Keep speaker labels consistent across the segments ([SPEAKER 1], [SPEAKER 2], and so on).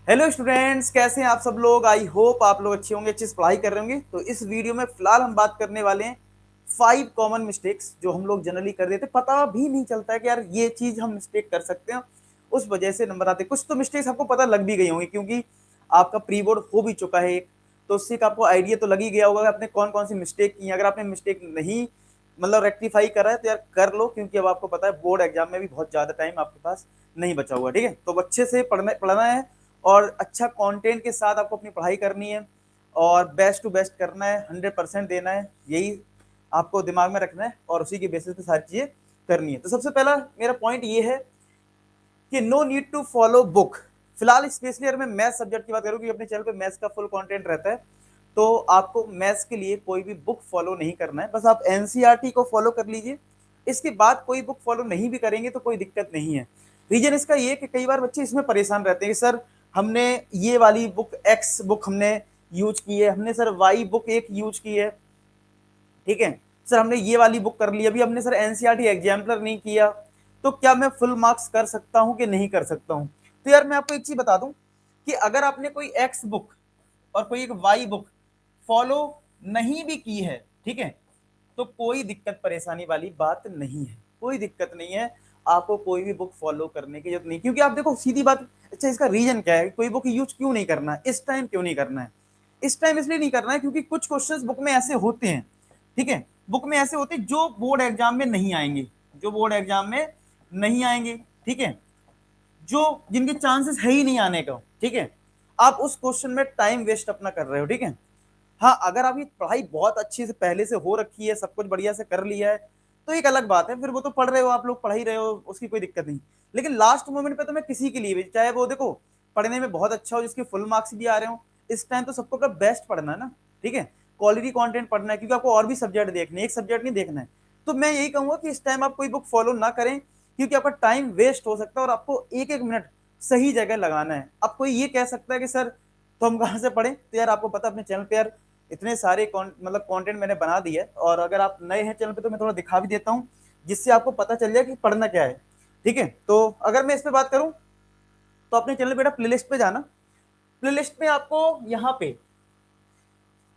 [SPEAKER 1] Hello students, कैसे हैं आप सब लोग। आई होप आप लोग अच्छे होंगे, अच्छी से पढ़ाई कर रहे होंगे। तो इस वीडियो में फिलहाल हम बात करने वाले हैं 5 कॉमन मिस्टेक्स जो हम लोग जनरली कर देते, पता भी नहीं चलता है कि यार ये चीज हम मिस्टेक कर सकते हैं, उस वजह से नंबर आते। कुछ तो मिस्टेक्स आपको पता लग भी गई होंगी क्योंकि आपका प्री बोर्ड हो भी चुका है एक, तो उससे एक आपको आइडिया तो लग ही गया होगा कि आपने कौन कौन सी मिस्टेक की है। अगर आपने मिस्टेक नहीं मतलब रेक्टिफाई करा है तो यार कर लो, क्योंकि अब आपको पता है बोर्ड एग्जाम में भी बहुत ज्यादा टाइम आपके पास नहीं बचा हुआ। ठीक है, तो अच्छे से पढ़ना है और अच्छा कंटेंट के साथ आपको अपनी पढ़ाई करनी है और बेस्ट टू बेस्ट करना है, 100% देना है, यही आपको दिमाग में रखना है और उसी के बेसिस पे सारी चीजें करनी है। तो सबसे पहला मेरा पॉइंट ये है कि no need to follow book. फिलहाल स्पेशली अगर मैं मैथ सब्जेक्ट की बात करूँ, क्योंकि अपने चैनल पे मैथ्स का फुल कंटेंट रहता है, तो आपको मैथ्स के लिए कोई भी बुक फॉलो नहीं करना है, बस आप एनसीईआरटी को फॉलो कर लीजिए। इसके बाद कोई बुक फॉलो नहीं भी करेंगे तो कोई दिक्कत नहीं है। रीजन इसका ये कि कई बार बच्चे इसमें परेशान रहते हैं कि सर हमने ये वाली बुक एक्स बुक हमने यूज की है, हमने सर वाई बुक एक यूज की है, ठीक है सर हमने ये वाली बुक कर ली, अभी हमने सर एनसीईआरटी एग्जाम्पलर नहीं किया, तो क्या मैं फुल मार्क्स कर सकता हूं कि नहीं कर सकता हूं। तो यार मैं आपको एक चीज बता दूं कि अगर आपने कोई एक्स बुक और कोई एक वाई बुक फॉलो नहीं भी की है, ठीक है, तो कोई दिक्कत परेशानी वाली बात नहीं है, कोई दिक्कत नहीं है। आपको कोई भी बुक फॉलो करने की जरूरत नहीं, क्योंकि आप देखो सीधी बात। अच्छा, इसका रीजन क्या है, कोई बुक यूज क्यों नहीं करना है, इस टाइम क्यों नहीं करना है। इस टाइम इसलिए नहीं करना है क्योंकि कुछ क्वेश्चंस बुक में ऐसे होते हैं, ठीक है, बुक में ऐसे होते हैं जो बोर्ड एग्जाम में नहीं आएंगे, जो बोर्ड एग्जाम में नहीं आएंगे, ठीक है, जो जिनके चांसेस है ही नहीं आने का, ठीक है। आप उस क्वेश्चन में टाइम वेस्ट अपना कर रहे हो, ठीक है। हाँ, अगर आपकी पढ़ाई बहुत अच्छी से पहले से हो रखी है, सब कुछ बढ़िया से कर लिया है, तो एक अलग बात है, फिर वो तो पढ़ रहे हो आप लोग, पढ़ ही रहे हो, उसकी कोई दिक्कत नहीं। लेकिन लास्ट मोमेंट पे तो मैं किसी के लिए भी, चाहे वो देखो पढ़ने में बहुत अच्छा हो, जिसके फुल मार्क्स भी आ रहे हो, इस टाइम तो सबको अपना बेस्ट पढ़ना है ना, ठीक है, क्वालिटी कंटेंट पढ़ना है, क्योंकि आपको और भी सब्जेक्ट देखने हैं, एक सब्जेक्ट नहीं देखना है। तो मैं यही कहूंगा कि इस टाइम आप कोई बुक फॉलो ना करें, क्योंकि आपका टाइम वेस्ट हो सकता है और आपको एक एक मिनट सही जगह लगाना है। अब कोई ये कह सकता है कि सर तो हम कहाँ से पढ़ें, तो यार आपको पता अपने चैनल पे यार इतने सारे मतलब कंटेंट मैंने बना दिए, और अगर आप नए हैं चैनल पे तो मैं थोड़ा दिखा भी देता हूँ, जिससे आपको पता चल जाए कि पढ़ना क्या है, ठीक है। तो अगर मैं इस पे बात करूँ तो अपने चैनल पे प्लेलिस्ट पे जाना, प्लेलिस्ट में आपको यहाँ पे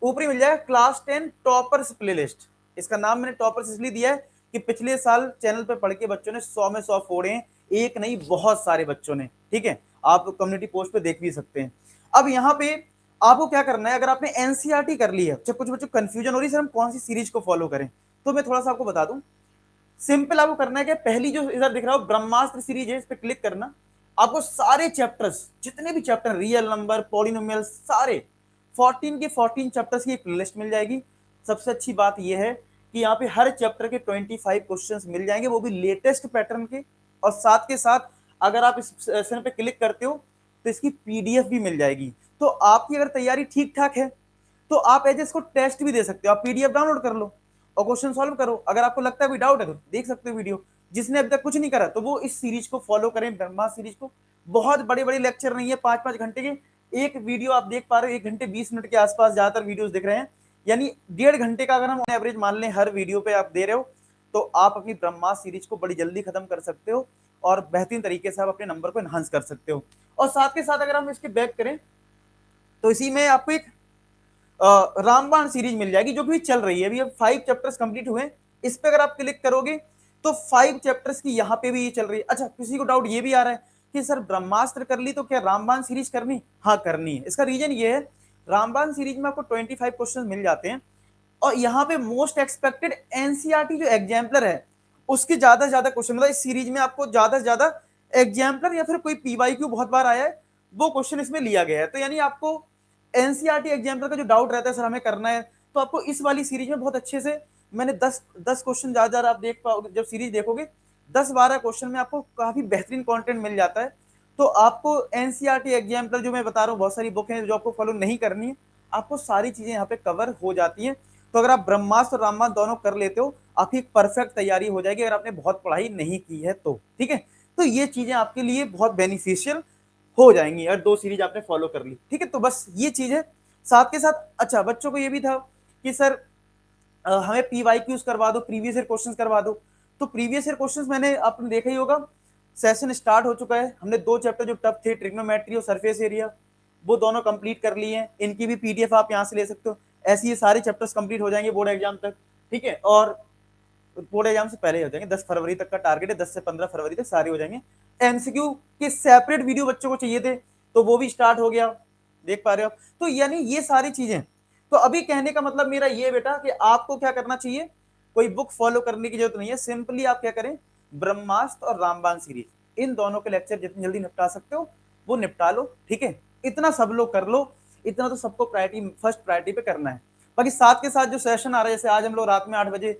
[SPEAKER 1] ऊपरी मिल जाएगा क्लास 10 टॉपर्स प्लेलिस्ट। इसका नाम मैंने टॉपर्स इसलिए दिया है कि पिछले साल चैनल पे पढ़ के बच्चों ने 100 में 100 फोड़े हैं, एक नहीं बहुत सारे बच्चों ने, ठीक है, आप कम्युनिटी पोस्ट पे देख भी सकते हैं। अब यहाँ पे आपको क्या करना है, अगर आपने एनसीईआरटी कर ली है, जब कुछ बच्चों कंफ्यूजन हो रही है सर हम कौन सी सीरीज को फॉलो करें, तो मैं थोड़ा सा आपको बता दूं। सिंपल आपको करना है कि पहली जो इधर दिख रहा हो ब्रह्मास्त्र सीरीज है, इस पर क्लिक करना। आपको सारे चैप्टर्स, जितने भी चैप्टर, रियल नंबर, पॉलिनोमियल, सारे 14 के 14 चैप्टर्स की एक लिस्ट मिल जाएगी। सबसे अच्छी बात यह है कि यहाँ पे हर चैप्टर के 25 क्वेश्चंस मिल जाएंगे, वो भी लेटेस्ट पैटर्न के। और साथ के साथ अगर आप इस सेशन पे क्लिक करते हो तो इसकी पीडीएफ भी मिल जाएगी। तो आपकी अगर तैयारी ठीक ठाक है तो आप एज इसको टेस्ट भी दे सकते हो, आप पीडीएफ डाउनलोड कर लो और क्वेश्चन सॉल्व करो। अगर आपको लगता है कोई डाउट है तो देख सकते हो वीडियो। जिसने अभी तक कुछ नहीं करा तो वो इस सीरीज को फॉलो करें, ब्रह्मा सीरीज को। बहुत बड़े बड़े लेक्चर नहीं है, 5-5 घंटे के, एक वीडियो आप देख पा रहे हो 1 घंटे 20 मिनट के आसपास ज्यादातर वीडियोस दिख रहे हैं, यानी 1.5 घंटे का अगर हम एवरेज मान लें हर वीडियो पे आप दे रहे हो, तो आप अपनी ब्रह्मा सीरीज को बड़ी जल्दी खत्म कर सकते हो और बेहतरीन तरीके से आप अपने नंबर को एनहांस कर सकते हो। और साथ के साथ अगर हम इसके बैक करें तो इसी में आपको एक रामबाण सीरीज मिल जाएगी, जो भी चल रही है, अभी अब 5 चैप्टर्स कंप्लीट हुए। इस पे अगर आप क्लिक करोगे तो 5 चैप्टर्स की यहाँ पे भी ये चल रही है। अच्छा, किसी को डाउट ये भी आ रहा है कि सर ब्रह्मास्त्र कर ली तो क्या रामबाण सीरीज करनी, हाँ करनी है। इसका रीजन ये है, रामबाण सीरीज में आपको 25 क्वेश्चन मिल जाते हैं और यहाँ पे मोस्ट एक्सपेक्टेड एनसीईआरटी जो एग्जाम्पलर है उसके ज्यादा से ज्यादा क्वेश्चन, मतलब इस सीरीज में आपको ज्यादा से ज्यादा एग्जाम्पलर या फिर कोई पीवाईक्यू बहुत बार आया है वो क्वेश्चन इसमें लिया गया है। तो यानी आपको एनसीईआरटी एग्जाम्पलर का जो डाउट रहता है सर हमें करना है, तो आपको इस वाली सीरीज में बहुत अच्छे से मैंने 10 क्वेश्चन ज्यादा ज्यादा आप देख पाओगे, जब सीरीज देखोगे 10-12 क्वेश्चन में आपको काफी बेहतरीन कंटेंट मिल जाता है। तो आपको एनसीईआरटी एग्जाम्पलर जो मैं बता रहा हूँ, बहुत सारी बुक हैं जो आपको फॉलो नहीं करनी है, आपको सारी चीजें यहाँ पे कवर हो जाती हैं। तो अगर आप ब्रह्मास्त्र और रामबाण दोनों कर लेते हो, आपकी परफेक्ट तैयारी हो जाएगी, अगर आपने बहुत पढ़ाई नहीं की है तो, ठीक है। तो ये चीजें आपके लिए बहुत बेनिफिशियल हो जाएंगी और 2 सीरीज आपने फॉलो कर ली, ठीक है। तो बस ये चीज है। साथ के साथ अच्छा बच्चों को ये भी था कि सर हमें पीवाईक्यूज करवा दो, प्रीवियस ईयर क्वेश्चंस करवा दो। तो प्रीवियस ईयर क्वेश्चंस मैंने आपने देखा ही होगा, सेशन स्टार्ट हो चुका है। हमने 2 चैप्टर जो टफ थे, ट्रिग्नोमेट्री और सरफेस एरिया, वो दोनों कंप्लीट कर लिए हैं। इनकी भी पीडीएफ आप यहाँ से ले सकते हो। ऐसे ये सारे चैप्टर्स कंप्लीट हो जाएंगे बोर्ड एग्जाम तक, ठीक है। और बोर्ड एग्जाम से पहले हो जाएंगे, 10 फरवरी तक का टारगेट है, 10 से 15 फरवरी तक सारे हो जाएंगे। एमसीक्यू के सेपरेट वीडियो बच्चों को चाहिए थे, तो वो भी स्टार्ट हो गया, देख पा रहे हो। तो यानी ये सारी चीजें, तो अभी कहने का मतलब मेरा ये बेटा कि आपको क्या करना चाहिए, कोई बुक फॉलो करने की जरूरत नहीं है। सिंपली आप क्या करें, ब्रह्मास्त्र और रामबाण सीरीज, इन दोनों के लेक्चर जितनी जल्दी निपटा सकते हो वो निपटा लो, ठीक है। इतना सब लोग कर लो, इतना तो सबको प्रायोरिटी, फर्स्ट प्रायोरिटी पे करना है। बाकी साथ के साथ जो सेशन आ रहा है, जैसे आज हम लोग रात में 8 बजे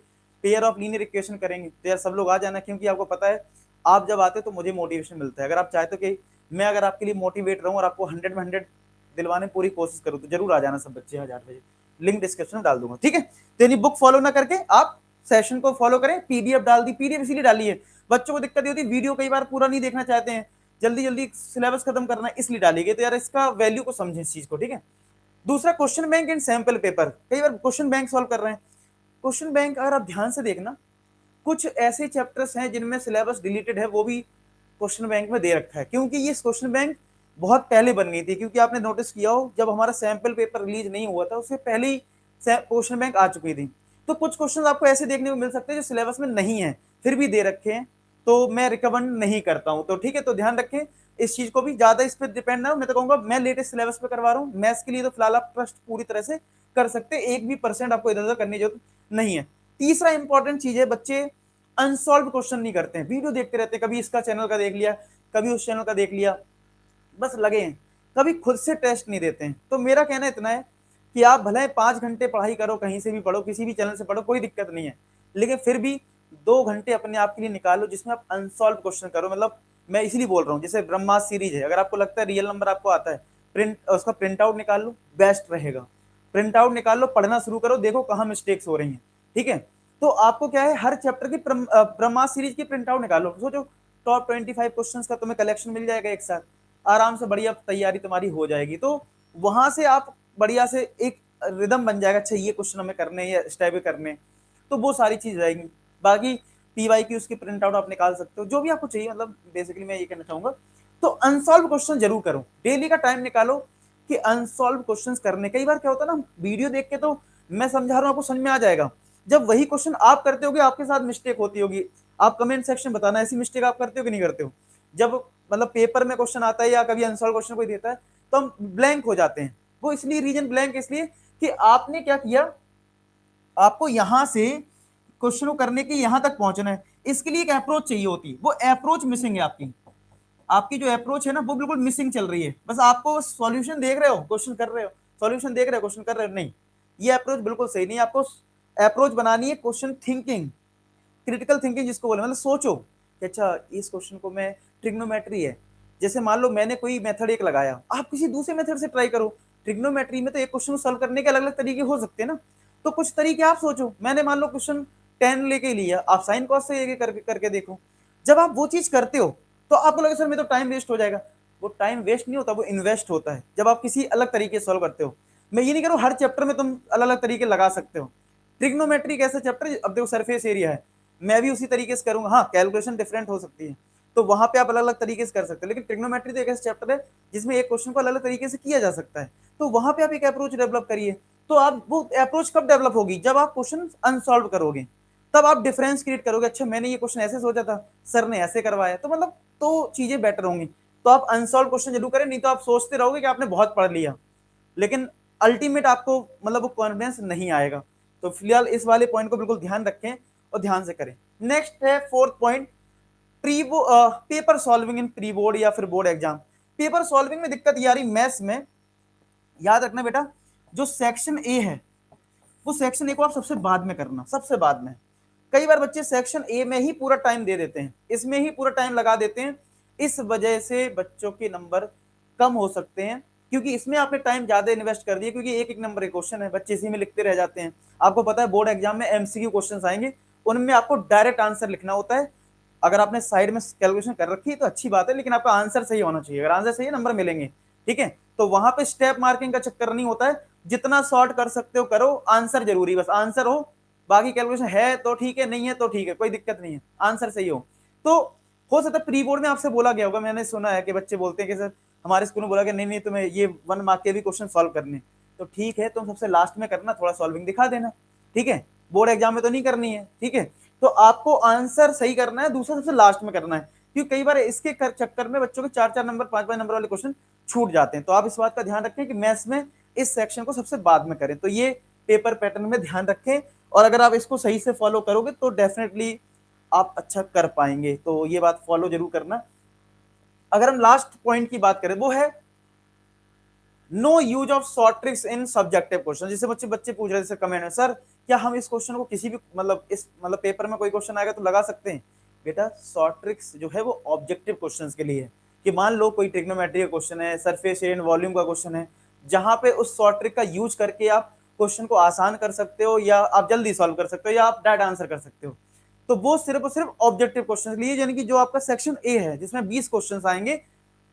[SPEAKER 1] पेयर ऑफ लीनियर इक्वेशन करेंगे, तो यार सब लोग आ जाना, क्योंकि आपको पता है आप जब आते हो तो मुझे मोटिवेशन मिलता है। अगर आप चाहते हो कि मैं अगर आपके लिए मोटिवेट रहूं और आपको 100 में 100 दिलवाने पूरी कोशिश करूं, तो जरूर आ जाना सब बच्चे आज 8 बजे। लिंक डिस्क्रिप्शन में डाल दूंगा, ठीक है। तो यानी बुक फॉलो ना करके आप सेशन को फॉलो करें। पीडीएफ डाल दी, पीडीएफ इसीलिए डाली है, बच्चों को दिक्कत होती है वीडियो कई बार पूरा नहीं देखना चाहते हैं, जल्दी जल्दी सिलेबस खत्म करना है, इसलिए डाली गई। तो यार इसका वैल्यू को समझें इस चीज को, ठीक है। दूसरा, question bank and sample paper. कई बार क्वेश्चन बैंक सॉल्व कर रहे हैं। क्वेश्चन बैंक अगर आप ध्यान से देखना, कुछ ऐसे चैप्टर्स हैं जिनमें सिलेबस डिलीटेड है, वो भी क्वेश्चन बैंक में दे रखा है, क्योंकि ये क्वेश्चन बैंक बहुत पहले बन गई थी। क्योंकि आपने नोटिस किया हो, जब हमारा सैंपल पेपर रिलीज नहीं हुआ था उससे पहले ही क्वेश्चन बैंक आ चुकी थी। तो कुछ क्वेश्चन आपको ऐसे देखने को मिल सकते हैं जो सिलेबस में नहीं है, फिर भी दे रखे हैं, तो मैं रिकमेंड नहीं करता हूं। तो ठीक है, तो ध्यान रखें इस चीज को भी, ज्यादा इस पर डिपेंड ना हो। मैं तो कहूंगा मैं लेटेस्ट सिलेबस पे करवा रहा हूँ, मैथ्स के लिए तो फिलहाल आप ट्रस्ट पूरी तरह से कर सकते हैं, 1% आपको इधर उधर करने की जरूरत नहीं है। तीसरा इंपॉर्टेंट चीज है, बच्चे अनसॉल्व क्वेश्चन नहीं करते हैं, वीडियो देखते रहते हैं, कभी इसका चैनल का देख लिया, कभी उस चैनल का देख लिया, बस लगे हैं, कभी खुद से टेस्ट नहीं देते हैं। तो मेरा कहना इतना है कि आप भले 5 घंटे पढ़ाई करो, कहीं से भी पढ़ो, किसी भी चैनल से पढ़ो, कोई दिक्कत नहीं है, लेकिन फिर भी 2 घंटे अपने आप के लिए निकालो जिसमें आप अनसॉल्व क्वेश्चन करो। मतलब मैं इसलिए बोल रहा हूँ, जैसे ब्रह्मास्त्र सीरीज है, अगर आपको लगता है रियल नंबर आपको आता है, प्रिंट उसका प्रिंट आउट निकाल लो, बेस्ट रहेगा। प्रिंट आउट निकाल लो, पढ़ना शुरू करो, देखो कहाँ मिस्टेक्स हो रही हैं, ठीक है। तो आपको क्या है, हर चैप्टर की ब्रह्मास्त्र सीरीज की प्रिंट आउट निकालो, सोचो टॉप 25 क्वेश्चन का तुम्हें कलेक्शन मिल जाएगा एक साथ, आराम से बढ़िया तैयारी तुम्हारी हो जाएगी। तो वहां से आप बढ़िया से एक रिदम बन जाएगा, अच्छा ये क्वेश्चन हमें करने, ये स्टेप करने, तो वो सारी चीज रहेगी। बाकी पीवाई की उसकी प्रिंट आउट आप निकाल सकते हो, जो भी आपको चाहिए। मतलब बेसिकली मैं ये कहना चाहूंगा, तो अनसॉल्व क्वेश्चन जरूर करो, डेली का टाइम निकालो कि अनसॉल्व क्वेश्चंस करने। कई बार क्या होता है ना, वीडियो देख के तो मैं समझा रहा हूँ, आपको समझ में आ जाएगा, जब वही क्वेश्चन आप करते होगे आपके साथ मिस्टेक होती होगी। आप कमेंट सेक्शन बताना ऐसी मिस्टेक आप करते हो कि नहीं करते हो। जब मतलब पेपर में क्वेश्चन आता है या कभी अनसॉल्व क्वेश्चन कोई देता है, तो हम ब्लैंक हो जाते हैं। वो इसलिए रीजन ब्लैंक इसलिए कि आपने क्या किया, आपको यहां से क्वेश्चन को करने की यहां तक पहुंचना है, इसके लिए एक अप्रोच चाहिए होती है, वो अप्रोच मिसिंग है आपकी। आपकी जो अप्रोच है ना वो बिल्कुल मिसिंग चल रही है। बस आपको सॉल्यूशन देख रहे हो, क्वेश्चन कर रहे हो, सॉल्यूशन देख रहे हो, क्वेश्चन कर रहे हो, नहीं, ये अप्रोच बिल्कुल सही नहीं है। आपको अप्रोच बनानी है क्वेश्चन थिंकिंग, क्रिटिकल थिंकिंग जिसको बोले, मतलब सोचो कि अच्छा इस क्वेश्चन को मैं, ट्रिग्नोमेट्री है, जैसे मान लो मैंने कोई मेथड एक लगाया, आप किसी दूसरे मेथड से ट्राई करो। ट्रिग्नोमेट्री में तो एक क्वेश्चन सॉल्व करने के अलग अलग तरीके हो सकते हैं ना, तो कुछ तरीके आप सोचो। मैंने मान लो क्वेश्चन 10 लेके लिया, आप साइन कॉस से ये करके देखो। जब आप वो चीज करते हो तो आपको लगे सर मेरा तो टाइम वेस्ट हो जाएगा, वो टाइम वेस्ट नहीं होता, वो इन्वेस्ट होता है जब आप किसी अलग तरीके से सॉल्व करते हो। मैं ये नहीं कह रहा हूं हर चैप्टर में तुम अलग अलग तरीके लगा सकते हो। ट्रिग्नोमेट्री कैसा चैप्टर, अब देखो सरफेस एरिया है, मैं भी उसी तरीके से करूंगा, हाँ कैलकुलेशन डिफरेंट हो सकती है, तो वहां पे आप अलग अलग तरीके से कर सकते हैं। लेकिन ट्रिग्नोमेट्री तो एक ऐसा चैप्टर है जिसमें एक क्वेश्चन को अलग अलग तरीके से किया जा सकता है, तो वहां पे आप एक अप्रोच डेवलप करिए। तो आप वो अप्रोच कब डेवलप होगी, जब आप क्वेश्चन अनसॉल्व करोगे, तब आप डिफरेंस क्रिएट करोगे, अच्छा मैंने ये क्वेश्चन ऐसे सोचा था, सर ने ऐसे करवाया, तो मतलब तो चीजें बेटर होंगी। तो आप अनसॉल्व क्वेश्चन जरूर करें, नहीं तो आप सोचते रहोगे कि आपने बहुत पढ़ लिया, लेकिन अल्टीमेट आपको मतलब वो कॉन्फिडेंस नहीं आएगा। तो फिलहाल इस वाले पॉइंट को बिल्कुल ध्यान रखें और ध्यान से करें। नेक्स्ट है 4th point, pre paper solving in pre board या फिर बोर्ड एग्जाम। पेपर सॉल्विंग में दिक्कत ये आ रही मैथ्स में, याद रखना बेटा, जो सेक्शन ए है वो सेक्शन ए को आप सबसे बाद में करना, सबसे बाद में। कई बार बच्चे सेक्शन ए में ही पूरा टाइम दे देते हैं, इसमें ही पूरा टाइम लगा देते हैं, इस वजह से बच्चों के नंबर कम हो सकते हैं, क्योंकि इसमें आपने टाइम ज्यादा इन्वेस्ट कर दिया, क्योंकि एक एक नंबर के क्वेश्चन है, बच्चे इसी में लिखते रह जाते हैं। आपको पता है बोर्ड एग्जाम में एमसीक्यू क्वेश्चन आएंगे, उनमें आपको डायरेक्ट आंसर लिखना होता है। अगर आपने साइड में कैलकुलेशन कर रखी है तो अच्छी बात है, लेकिन आपका आंसर सही होना चाहिए, अगर आंसर सही है नंबर मिलेंगे, ठीक है। तो वहां पे स्टेप मार्किंग का चक्कर नहीं होता है, जितना शॉर्ट कर सकते हो करो, आंसर जरूरी, बस आंसर हो, बाकी कैलकुलेशन है तो ठीक है, नहीं है तो ठीक है, कोई दिक्कत नहीं है, आंसर सही हो। तो हो सकता है प्री बोर्ड में आपसे बोला गया होगा, मैंने सुना है कि बच्चे बोलते हैं कि सर हमारे स्कूल में बोला गया नहीं नहीं तुम्हें ये 1 मार्क के भी क्वेश्चन सॉल्व करने, तो ठीक है तुम सबसे लास्ट में करना, थोड़ा सॉल्विंग दिखा देना, ठीक है, बोर्ड एग्जाम में तो नहीं करनी है, ठीक है। तो आपको आंसर सही करना है, दूसरा सबसे लास्ट में करना है, क्योंकि कई बार इसके चक्कर में बच्चों के 4-4 नंबर 5-5 नंबर वाले क्वेश्चन छूट जाते हैं। तो आप इस बात का ध्यान रखें कि मैथ्स में इस सेक्शन को सबसे बाद में करें। तो ये पेपर पैटर्न में ध्यान रखें, और अगर आप इसको सही से फॉलो करोगे तो डेफिनेटली आप अच्छा कर पाएंगे। तो ये बात फॉलो जरूर करना। अगर हम लास्ट पॉइंट की बात करें, वो है no use of short tricks in subjective question. जैसे बच्चे पूछ रहे थे कमेंट में, सर क्या हम इस क्वेश्चन को किसी भी इस पेपर में कोई क्वेश्चन आएगा तो लगा सकते हैं? बेटा शॉर्ट ट्रिक्स जो है वो ऑब्जेक्टिव क्वेश्चंस के लिए है, कि मान लो कोई ट्रिग्नोमेट्री का क्वेश्चन है, सरफेस एरिया वॉल्यूम का क्वेश्चन है, जहां पे उस शॉर्ट ट्रिक का यूज करके आप क्वेश्चन को आसान कर सकते हो, या आप जल्दी सॉल्व कर सकते हो, या आप डायरेक्ट आंसर कर सकते हो। तो वो सिर्फ और सिर्फ ऑब्जेक्टिव क्वेश्चन लिए, यानी कि जो आपका सेक्शन ए है जिसमें 20 क्वेश्चन आएंगे,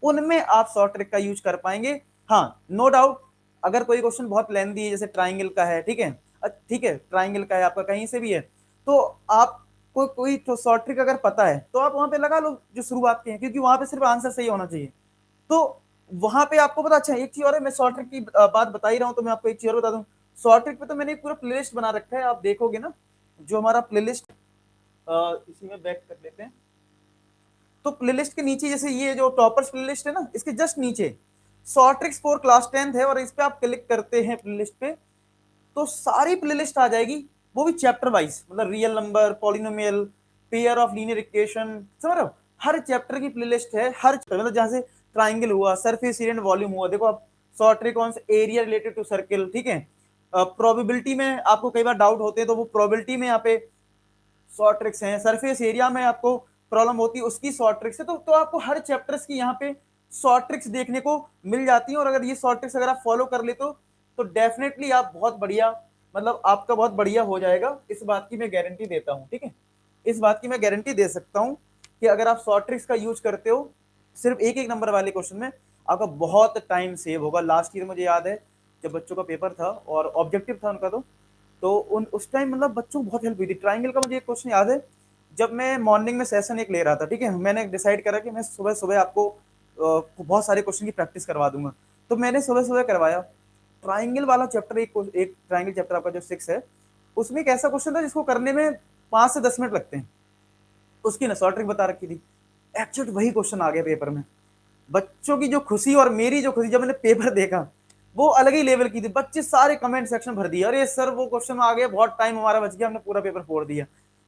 [SPEAKER 1] उनमें आप शॉर्ट ट्रिक का यूज कर पाएंगे। हाँ नो डाउट, अगर कोई क्वेश्चन बहुत लेंथी है, जैसे ट्राइंगल का है, ठीक है, ठीक है ट्राइंगल का है आपका कहीं से भी है, तो आप कोई तो शॉर्ट ट्रिक अगर पता है तो आप वहां पे लगा लो जो शुरुआत के हैं, क्योंकि वहां पे सिर्फ आंसर सही होना चाहिए। तो वहां पे आपको पता, अच्छा एक चीज और है, मैं शॉर्ट ट्रिक की बात बता ही रहा हूँ, तो मैं आपको एक चीज और बता दूं। शॉर्ट ट्रिक पे तो मैंने एक पूरा प्लेलिस्ट बना रखा है, आप देखोगे ना जो हमारा प्लेलिस्ट, इसी में बैक कर लेते हैं। तो प्लेलिस्ट के नीचे जैसे ये जो टॉपर्स प्लेलिस्ट है ना, इसके जस्ट नीचे short tricks for class 10th है, और इस पे आप क्लिक करते हैं प्लेलिस्ट पे, तो सारी प्लेलिस्ट आ जाएगी, वो भी चैप्टर वाइज, मतलब real number, polynomial, pair of linear equation, समझ रहे हो, हर चैप्टर की प्लेलिस्ट है, हर मतलब जहां से ट्राइंगल हुआ, सरफेस एरिया वॉल्यूम हुआ, देखो आप शॉर्ट ट्रिक कौन सा, एरिया रिलेटेड टू सर्किल, ठीक है। प्रोबेबिलिटी में आपको कई बार डाउट होते हैं, तो वो प्रोबेबिलिटी में यहाँ पे शॉर्ट ट्रिक्स हैं, सरफेस एरिया में आपको प्रॉब्लम होती है उसकी शॉर्ट ट्रिक्स है, तो आपको हर चैप्टर्स की यहाँ पे शॉर्ट ट्रिक्स देखने को मिल जाती है। और अगर ये शॉर्ट ट्रिक्स अगर आप फॉलो कर लेते हो तो डेफिनेटली आप बहुत बढ़िया, मतलब आपका बहुत बढ़िया हो जाएगा, इस बात की मैं गारंटी देता हूँ, ठीक है, इस बात की मैं गारंटी दे सकता हूँ कि अगर आप शॉर्ट ट्रिक्स का यूज करते हो सिर्फ एक एक नंबर वाले क्वेश्चन में, आपका बहुत टाइम सेव होगा। लास्ट ईयर मुझे याद है जब बच्चों का पेपर था और ऑब्जेक्टिव था उनका, तो उन उस टाइम मतलब बच्चों को बहुत हेल्प हुई थी। ट्राइंगल का मुझे एक क्वेश्चन याद है, जब मैं मॉर्निंग में सेशन एक ले रहा था, ठीक है, मैंने डिसाइड करा कि मैं सुबह सुबह आपको बहुत सारे क्वेश्चन की प्रैक्टिस करवा दूंगा, तो मैंने सुबह सुबह करवाया ट्राइंगल वाला चैप्टर। एक ट्राइंगल चैप्टर आपका जो 6 है, उसमें एक ऐसा क्वेश्चन था जिसको करने में 5 से 10 मिनट लगते हैं, उसकी ना शॉर्ट ट्रिक बता रखी थी, एक्चुअली वही क्वेश्चन आ गया पेपर में। बच्चों की जो खुशी और मेरी जो खुशी जब मैंने पेपर देखा, वो अलग ही लेवल की थी। बच्चे सारे कमेंट सेक्शन भर दिया, अरे सर वो क्वेश्चन आ गया, बहुत टाइम हमारा बच गया, हमने पूरा पेपर फोड़ दिया।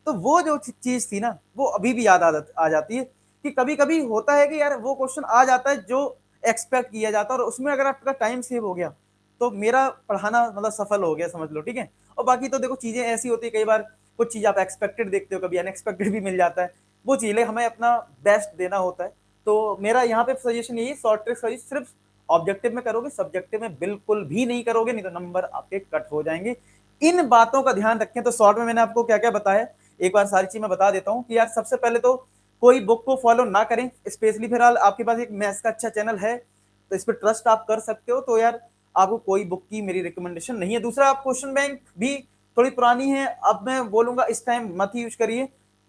[SPEAKER 1] तो वो जो चीज थी ना, वो अभी भी याद आ जाती है कि कभी कभी होता है कि यार वो क्वेश्चन आ जाता है जो एक्सपेक्ट किया जाता है, और उसमें अगर आपका टाइम सेव हो गया तो मेरा पढ़ाना मतलब सफल हो गया, समझ लो, ठीक है। और बाकी तो देखो चीजें ऐसी होती है, कई बार कुछ चीज आप एक्सपेक्टेड देखते हो, कभी अनएक्सपेक्टेड भी मिल जाता है, वो चीजें हमें अपना बेस्ट देना होता है। तो मेरा यहाँ पे सजेशन यही, शॉर्ट ट्रिक सिर्फ ऑब्जेक्टिव में करोगे, सब्जेक्टिव में बिल्कुल भी नहीं करोगे, नहीं तो नंबर आपके कट हो जाएंगे। इन बातों का ध्यान रखें। तो शॉर्ट में मैंने आपको क्या क्या बताया, एक बार सारी चीज मैं बता देता हूं कि यार सबसे पहले तो कोई बुक को फॉलो ना करें, स्पेशली फिलहाल आपके पास एक मैथ्स का अच्छा चैनल है तो इस पर ट्रस्ट आप कर सकते हो, तो यार आपको कोई बुक की मेरी रिकमेंडेशन नहीं है। दूसरा, आप क्वेश्चन बैंक भी थोड़ी पुरानी है, अब मैं बोलूंगा इस टाइम मत ही यूज करिए,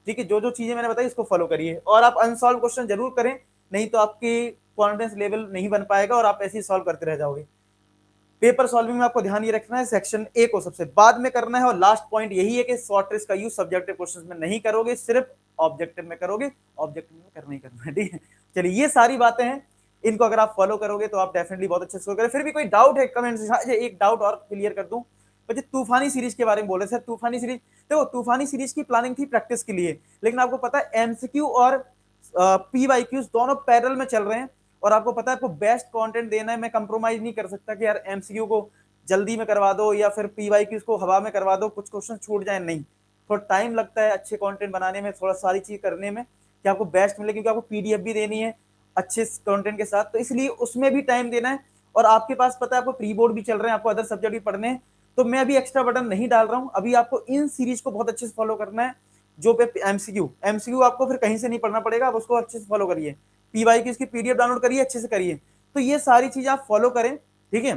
[SPEAKER 1] ठीक है, जो जो चीजें मैंने बताई इसको फॉलो करिए, और आप अनसॉल्व क्वेश्चन जरूर करें, नहीं तो आपकी कॉन्फिडेंस लेवल नहीं बन पाएगा और आप ऐसे ही सॉल्व करते रह जाओगे। पेपर सॉल्विंग में आपको ध्यान ये रखना है, सेक्शन ए को सबसे बाद में करना है, और लास्ट पॉइंट यही है कि शॉर्ट ट्रिक्स का यूज सब्जेक्टिव क्वेश्चंस में नहीं करोगे, सिर्फ ऑब्जेक्टिव में करोगे, ऑब्जेक्टिव में करना ही करना है, ठीक है। चलिए ये सारी बातें हैं, इनको अगर आप फॉलो करोगे तो आप डेफिनेटली बहुत अच्छे स्कोर करें। फिर भी कोई डाउट है कमेंट से, एक डाउट और क्लियर कर दूं, बच्चे तूफानी सीरीज के बारे में बोले सर, तूफानी सीरीज, देखो तूफानी सीरीज की प्लानिंग थी प्रैक्टिस के लिए, लेकिन आपको पता है एमसीक्यू और पीवाईक्यूज दोनों पैरेलल में चल रहे हैं, और आपको पता है आपको बेस्ट कंटेंट देना है, मैं कंप्रोमाइज नहीं कर सकता कि यार एमसीक्यू को जल्दी में करवा दो या फिर पीवाईक्यूज को हवा में करवा दो, कुछ क्वेश्चन छूट जाए, नहीं, थोड़ा टाइम लगता है अच्छे कंटेंट बनाने में, थोड़ा सारी चीज करने में कि आपको बेस्ट मिले, क्योंकि आपको पीडीएफ भी देनी है अच्छे कंटेंट के साथ, तो इसलिए उसमें भी टाइम देना है। और आपके पास पता है आपको प्री बोर्ड भी चल रहे हैं, आपको अदर सब्जेक्ट भी पढ़ने हैं, तो मैं अभी एक्स्ट्रा बटन नहीं डाल रहा हूं, अभी आपको इन सीरीज को बहुत अच्छे से फॉलो करना है। जो पे एमसीक्यू आपको फिर कहीं से नहीं पढ़ना पड़ेगा, आप उसको अच्छे से फॉलो करिए, पीवाई की इसकी पीडीएफ डाउनलोड करिए, अच्छे से करिए, तो ये सारी चीजें आप फॉलो करें, ठीक है।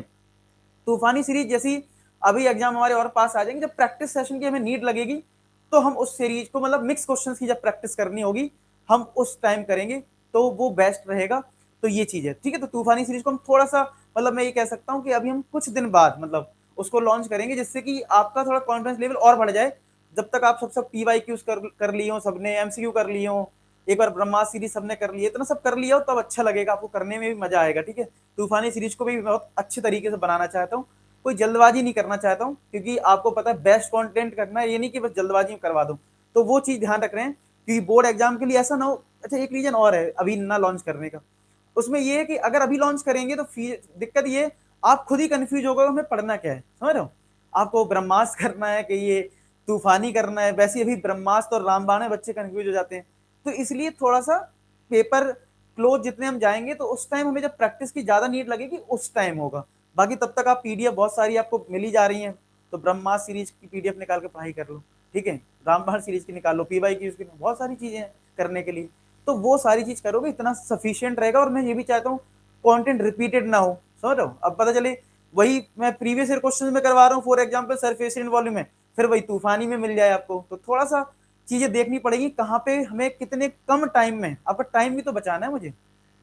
[SPEAKER 1] तूफानी सीरीज जैसी अभी एग्जाम हमारे और पास आ जाएंगे, जब प्रैक्टिस सेशन की हमें नीड लगेगी तो हम उस सीरीज को मतलब मिक्स क्वेश्चंस की जब प्रैक्टिस करनी होगी हम उस टाइम करेंगे तो वो बेस्ट रहेगा। तो ये चीज है, ठीक है। तो तूफानी सीरीज को हम थोड़ा सा, मतलब मैं ये कह सकता हूँ कि अभी हम कुछ दिन बाद मतलब उसको लॉन्च करेंगे, जिससे कि आपका थोड़ा कॉन्फिडेंस लेवल और बढ़ जाए। जब तक आप सब पीवाई क्यूज कर लिए हो, सबने एमसीक्यू कर लिए हो, एक बार ब्रह्मास्त्र सीरीज सबने कर लिए, इतना सब कर लिया हो तब अच्छा लगेगा, आपको करने में भी मजा आएगा, ठीक है। तूफानी सीरीज को भी बहुत अच्छे तरीके से बनाना चाहता हूँ, कोई जल्दबाजी नहीं करना चाहता हूँ, क्योंकि आपको पता है बेस्ट कंटेंट करना है, ये नहीं कि बस जल्दबाजी में करवा दूं। तो वो चीज ध्यान रख रहे हैं, क्योंकि बोर्ड एग्जाम के लिए ऐसा ना हो। अच्छा, एक रीजन और है अभी ना लॉन्च करने का, उसमें ये है कि अगर अभी लॉन्च करेंगे तो दिक्कत ये, आप खुद ही कंफ्यूज हो गए हमें पढ़ना क्या है, समझ रहे हो। आपको ब्रह्मास्त्र करना है कि ये तूफानी करना है, वैसे अभी ब्रह्मास्त्र और रामबाण है, बच्चे कंफ्यूज हो जाते हैं। तो इसलिए थोड़ा सा पेपर क्लोज जितने हम जाएंगे तो उस टाइम हमें जब प्रैक्टिस की ज्यादा नीड लगेगी उस टाइम होगा। बाकी तब तक आप पीडीएफ बहुत सारी आपको मिली जा रही हैं, तो ब्रह्मास्त्र सीरीज की पीडीएफ निकाल के पढ़ाई कर लो, ठीक है। रामबाण सीरीज की निकाल लो, पीवाई की, उसकी बहुत सारी चीजें हैं करने के लिए। तो वो सारी चीज करोगे इतना सफिशियंट रहेगा। और मैं ये भी चाहता हूँ कंटेंट रिपीटेड ना हो, समझ रहे हो। अब पता चले वही मैं प्रीवियस ईयर क्वेश्चन में करवा रहा हूँ, फॉर एग्जाम्पल सरफेस वॉल्यूम में, फिर वही तूफानी में मिल जाए आपको। तो थोड़ा सा चीजें देखनी पड़ेगी कहाँ पे हमें कितने कम टाइम में, आपका टाइम भी तो बचाना है मुझे,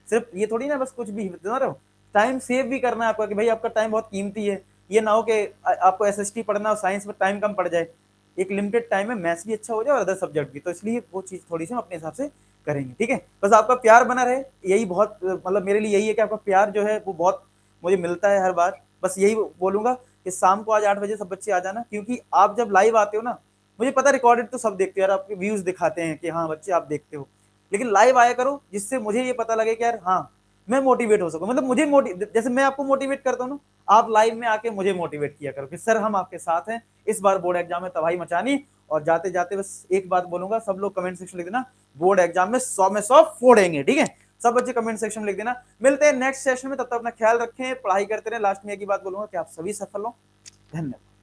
[SPEAKER 1] सिर्फ ये थोड़ी ना बस कुछ भी समझ रहे हो। टाइम सेव भी करना है आपका, कि भाई आपका टाइम बहुत कीमती है। ये ना हो कि आपको एसएसटी पढ़ना और साइंस में टाइम कम पड़ जाए, एक लिमिटेड टाइम में मैथ्स भी अच्छा हो जाए और अदर सब्जेक्ट भी। तो इसलिए वो चीज थोड़ी सी हम अपने हिसाब से करेंगे, ठीक है। बस आपका प्यार बना रहे, यही बहुत, मतलब मेरे लिए यही है कि आपका प्यार जो है वो बहुत मुझे मिलता है हर बार। बस यही बोलूंगा कि शाम को आज 8 बजे सब बच्चे आ जाना, क्योंकि आप जब लाइव आते हो ना, मुझे पता रिकॉर्डेड तो सब देखते हो यार, आपके व्यूज दिखाते हैं कि हाँ बच्चे आप देखते हो, लेकिन लाइव आया करो, जिससे मुझे ये पता लगे कि यार हाँ मैं मोटिवेट हो सकूं। मतलब मुझे जैसे मैं आपको मोटिवेट करता हूँ ना, आप लाइव में आके मुझे मोटिवेट किया करो कि सर हम आपके साथ हैं, इस बार बोर्ड एग्जाम में तबाही मचानी। और जाते जाते बस एक बात बोलूंगा, सब लोग कमेंट सेक्शन लिख देना, बोर्ड एग्जाम में 100 में 100 फोड़ेंगे, ठीक है। सब बच्चे कमेंट सेक्शन में लिख देना। मिलते हैं नेक्स्ट सेशन में, तब तक अपना ख्याल रखें, पढ़ाई करते रहे। लास्ट में एक ही बात बोलूंगा कि आप सभी सफल हो। धन्यवाद।